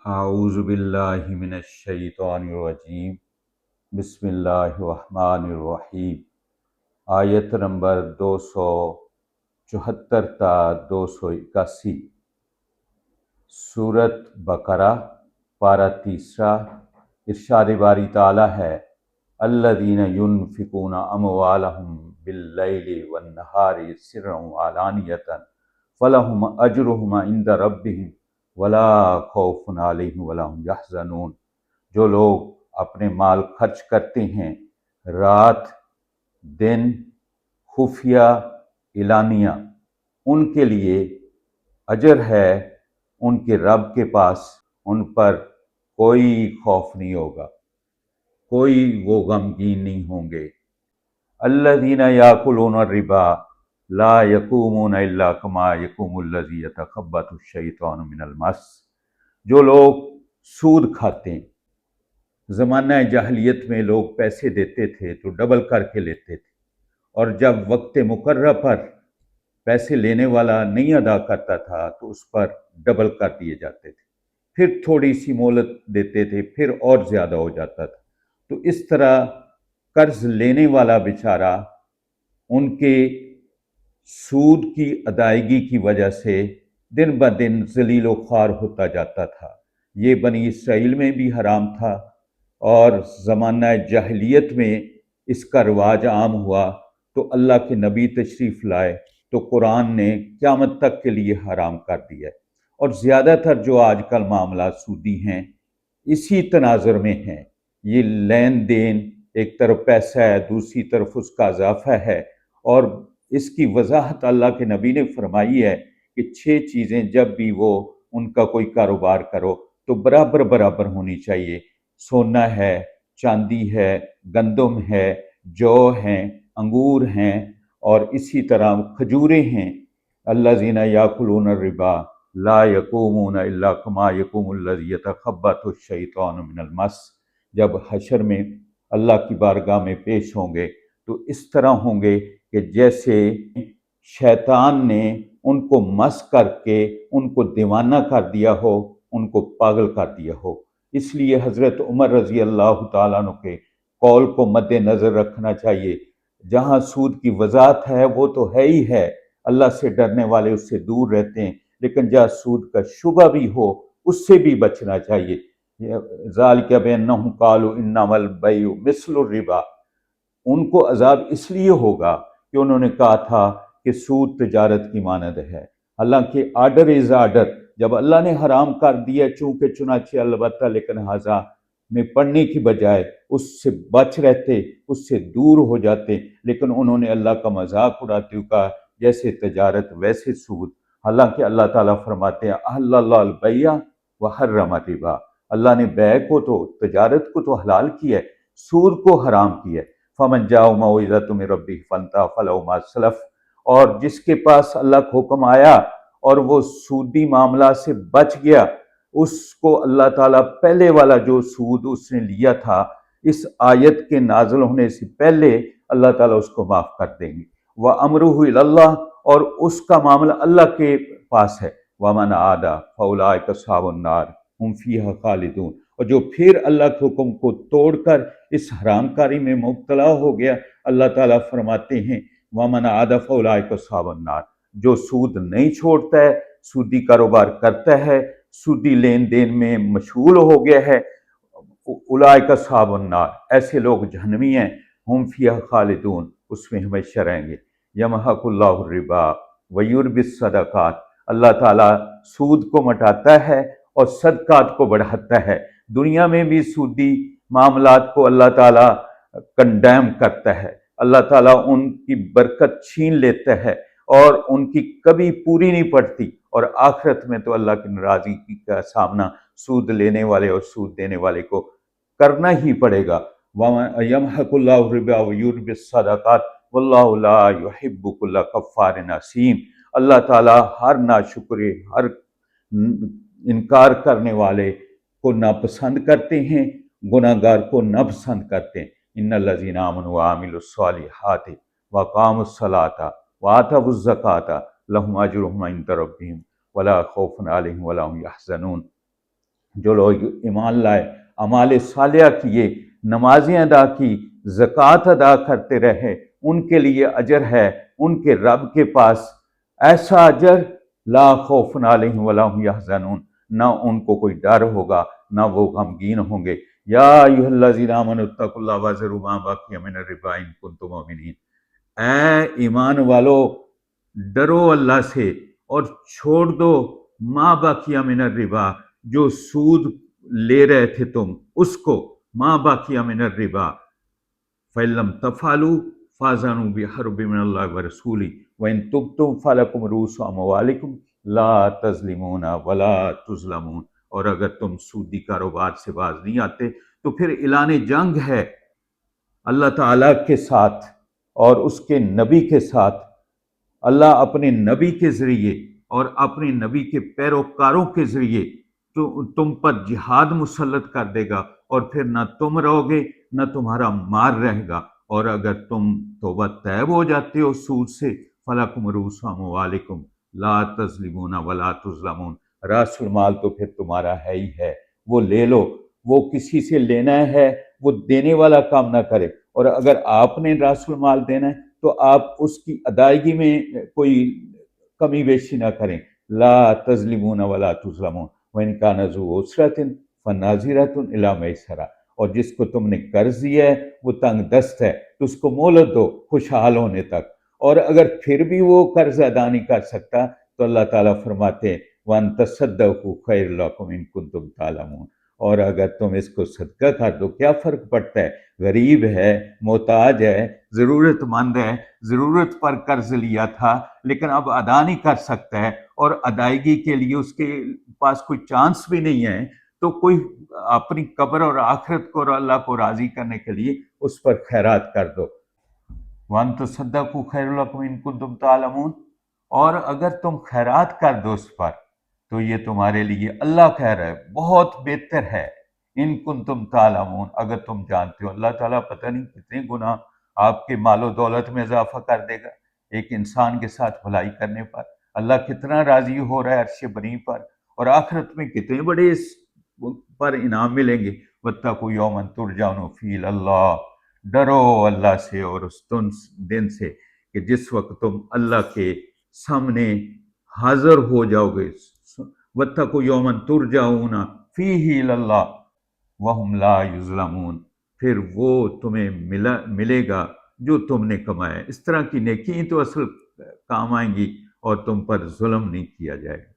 اعوذ باللہ من الشیطان الرجیم بسم اللہ الرحمن الرحیم۔ آیت نمبر 274 تا 281، سورت بقرہ، پارہ تیسرا۔ ارشاد باری تعالی ہے، الذین ينفقون اموالهم باللیل والنہار سرا وعلانیۃ فلہم اجرہم عند ربہم ولا خوف علیہم ولا هم یحزنون۔ جو لوگ اپنے مال خرچ کرتے ہیں رات دن، خفیہ اعلانیہ، ان کے لیے اجر ہے ان کے رب کے پاس، ان پر کوئی خوف نہیں ہوگا، کوئی وہ غمگین نہیں ہوں گے۔ الذین یاکلون الربا لا یقومون الا کما یقوم الذی یتخبطہ الشیطان من المس۔ جو لوگ سود کھاتے ہیں، زمانہ جاہلیت میں لوگ پیسے دیتے تھے تو ڈبل کر کے لیتے تھے، اور جب وقت مقررہ پر پیسے لینے والا نہیں ادا کرتا تھا تو اس پر ڈبل کر دیے جاتے تھے، پھر تھوڑی سی مہلت دیتے تھے، پھر اور زیادہ ہو جاتا تھا۔ تو اس طرح قرض لینے والا بیچارہ ان کے سود کی ادائیگی کی وجہ سے دن بدن ذلیل و خوار ہوتا جاتا تھا۔ یہ بنی اسرائیل میں بھی حرام تھا، اور زمانہ جاہلیت میں اس کا رواج عام ہوا تو اللہ کے نبی تشریف لائے تو قرآن نے قیامت تک کے لیے حرام کر دیا ہے۔ اور زیادہ تر جو آج کل معاملات سودی ہیں اسی تناظر میں ہیں۔ یہ لین دین، ایک طرف پیسہ ہے، دوسری طرف اس کا اضافہ ہے، اور اس کی وضاحت اللہ کے نبی نے فرمائی ہے کہ 6 چیزیں جب بھی وہ ان کا کوئی کاروبار کرو تو برابر برابر ہونی چاہیے۔ سونا ہے، چاندی ہے، گندم ہے، جو ہیں، انگور ہیں، اور اسی طرح کھجوریں ہیں۔ الذین یاکلون الربا لا یقومون الا کما یقوم الذی یتخبطہ الشیطان من المس۔ جب حشر میں اللہ کی بارگاہ میں پیش ہوں گے تو اس طرح ہوں گے کہ جیسے شیطان نے ان کو مس کر کے ان کو دیوانہ کر دیا ہو، ان کو پاگل کر دیا ہو۔ اس لیے حضرت عمر رضی اللہ تعالیٰ عنہ کے قول کو مد نظر رکھنا چاہیے۔ جہاں سود کی وضاحت ہے وہ تو ہے ہی ہے، اللہ سے ڈرنے والے اس سے دور رہتے ہیں، لیکن جہاں سود کا شبہ بھی ہو اس سے بھی بچنا چاہیے۔ ذالک بانہم قالوا انما البیع مثل الربا۔ ان کو عذاب اس لیے ہوگا کہ انہوں نے کہا تھا کہ سود تجارت کی مانند ہے، حالانکہ آرڈر از آرڈر۔ جب اللہ نے حرام کر دیا چونکہ چنانچہ البتہ لیکن ہذا میں پڑھنے کی بجائے اس سے بچ رہتے، اس سے دور ہو جاتے، لیکن انہوں نے اللہ کا مذاق اڑاتے ہوئے کہا جیسے تجارت ویسے سود۔ حالانکہ اللہ تعالیٰ فرماتے ہیں احل اللہ البیع وحرم الربا۔ اللہ نے بیع کو تو، تجارت کو تو حلال کیا ہے، سود کو حرام کیا ہے۔ فمن جاءہ موعظۃ من ربہ فانتہی فلہ ما سلف۔ اور جس کے پاس اللہ کا حکم آیا اور وہ سودی معاملہ سے بچ گیا، اس کو اللہ تعالیٰ پہلے والا جو سود اس نے لیا تھا اس آیت کے نازل ہونے سے پہلے اللہ تعالیٰ اس کو معاف کر دیں گے۔ وَأَمْرُهُ إِلَى اللَّهِ، اور اس کا معاملہ اللہ کے پاس ہے۔ وَمَنْ عَادَ فَأُولَٰئِكَ أَصْحَابُ النَّارِ هُمْ فِيهَا خَالِدُونَ۔ اور جو پھر اللہ کے حکم کو توڑ کر اس حرام کاری میں مبتلا ہو گیا، اللہ تعالیٰ فرماتے ہیں وَمَنْ عَادَ فَأُولَٰئِكَ أَصْحَابُ النَّارِ۔ جو سود نہیں چھوڑتا ہے، سودی کاروبار کرتا ہے، سودی لین دین میں مشغول ہو گیا ہے، اولئک اصحاب النار، ایسے لوگ جہنمی ہیں، ہم فیہا خالدون، اس میں ہمیشہ رہیں گے۔ یمحق اللہ الربا ویربی الصدقات۔ اللہ تعالیٰ سود کو مٹاتا ہے اور صدقات کو بڑھاتا ہے۔ دنیا میں بھی سودی معاملات کو اللہ تعالیٰ کنڈیم کرتا ہے، اللہ تعالیٰ ان کی برکت چھین لیتا ہے اور ان کی کبھی پوری نہیں پڑتی، اور آخرت میں تو اللہ کی ناراضگی کا سامنا سود لینے والے اور سود دینے والے کو کرنا ہی پڑے گا۔ یمحق اللہ الربا ویربی الصدقات واللہ لا یحب کل کفار اثیم۔ اللہ تعالیٰ ہر ناشکرے، ہر انکار کرنے والے کو ناپسند کرتے ہیں، گناہ گار کو ناپسند کرتے ہیں۔ ان الذین آمنوا وعملوا الصالحات واقاموا الصلاۃ وآتوا الزکاۃ لہم اجرہم عند ربہم ولا خوف علیہم ولا هم یحزنون۔ جو لوگ ایمان لائے، اعمال صالحہ کیے، نمازیں ادا کی، زکوٰۃ ادا کرتے رہے، ان کے لیے اجر ہے ان کے رب کے پاس، ایسا اجر لا خوف علیہم ولا هم یحزنون، نہ ان کو کوئی ڈر ہوگا نہ وہ غمگین ہوں گے۔ یا ایھا الذین آمنوا اتقوا اللہ وذروا ما بقی من الربا ان کنتم مؤمنین، اے ایمان والو ڈرو اللہ سے اور چھوڑ دو ما بقی من الربا، جو سود لے رہے تھے تم اس کو، ما بقی من الربا فَإِن لَّمْ تَفْعَلُوا فَأَذَنُوا بِحَرْبٍ مِّنَ اللَّهِ وَرَسُولِهِ وَإِن تُبْتُمْ فَلَكُمْ رُءُوسُ أَمْوَالِكُمْ لَا تَظْلِمُونَ وَلَا تُظْلَمُونَ، اور اگر تم سودی کاروبار سے باز نہیں آتے تو پھر اعلان جنگ ہے اللہ تعالیٰ کے ساتھ اور اس کے نبی کے ساتھ۔ اللہ اپنے نبی کے ذریعے اور اپنے نبی کے پیروکاروں کے ذریعے تو تم پر جہاد مسلط کر دے گا، اور پھر نہ تم رہو گے نہ تمہارا مال رہے گا، اور اگر تم توبہ طیب ہو جاتے ہو سود سے فَلَكُمْ رُءُوسُ أَمْوَالِكُمْ لَا تَظْلِمُونَ وَلَا تُظْلَمُونَ، راس المال تو پھر تمہارا ہے ہی ہے، وہ لے لو۔ وہ کسی سے لینا ہے وہ دینے والا کام نہ کرے، اور اگر آپ نے راس المال دینا ہے تو آپ اس کی ادائیگی میں کوئی کمی بیشی نہ کریں۔ لا تظلمون ولا تظلمون وَإِن كَانَ ذُو عُسْرَةٍ فَنَاظِرَةٌ إِلَىٰ مَيْسَرَةٍ، اور جس کو تم نے قرض دیا ہے وہ تنگ دست ہے تو اس کو مہلت دو خوشحال ہونے تک، اور اگر پھر بھی وہ قرض ادا نہیں کر سکتا تو اللہ تعالیٰ فرماتے ہیں وَأَن تَصَدَّقُوا خَيْرٌ لَكُمْ إِن كُنتُمْ تَعْلَمُونَ، اور اگر تم اس کو صدقہ کر دو کیا فرق پڑتا ہے، غریب ہے، محتاج ہے، ضرورت مند ہے، ضرورت پر قرض لیا تھا لیکن اب ادا نہیں کر سکتا ہے اور ادائیگی کے لیے اس کے پاس کوئی چانس بھی نہیں ہے، تو کوئی اپنی قبر اور آخرت کو اور اللہ کو راضی کرنے کے لیے اس پر خیرات کر دو۔ وَأَن تَصَدَّقُوا خَيْرٌ لَكُمْ إِن كُنتُمْ تَعْلَمُونَ، اور اگر تم خیرات کر دو اس پر تو یہ تمہارے لیے اللہ کہہ رہا ہے بہت بہتر ہے، ان کنتم تعلمون، اگر تم جانتے ہو۔ اللہ تعالیٰ پتہ نہیں کتنے گناہ آپ کے مال و دولت میں اضافہ کر دے گا ایک انسان کے ساتھ بھلائی کرنے پر، اللہ کتنا راضی ہو رہا ہے عرش بری پر، اور آخرت میں کتنے بڑے اس پر انعام ملیں گے۔ وَاتَّقُوا يَوْمًا تُرْجَعُونَ فِيهِ إِلَى اللَّهِ، ڈرو اللہ سے اور اس دن سے کہ جس وقت تم اللہ کے سامنے حاضر ہو جاؤ گے۔ وَاتَّقُوا يَوْمًا تُرْجَعُونَ فِيهِ إِلَى اللَّهِ وَهُمْ لَا يُظْلَمُونَ، پھر وہ تمہیں ملے گا جو تم نے کمایا۔ اس طرح کی نیکی تو اصل کام آئیں گی اور تم پر ظلم نہیں کیا جائے گا۔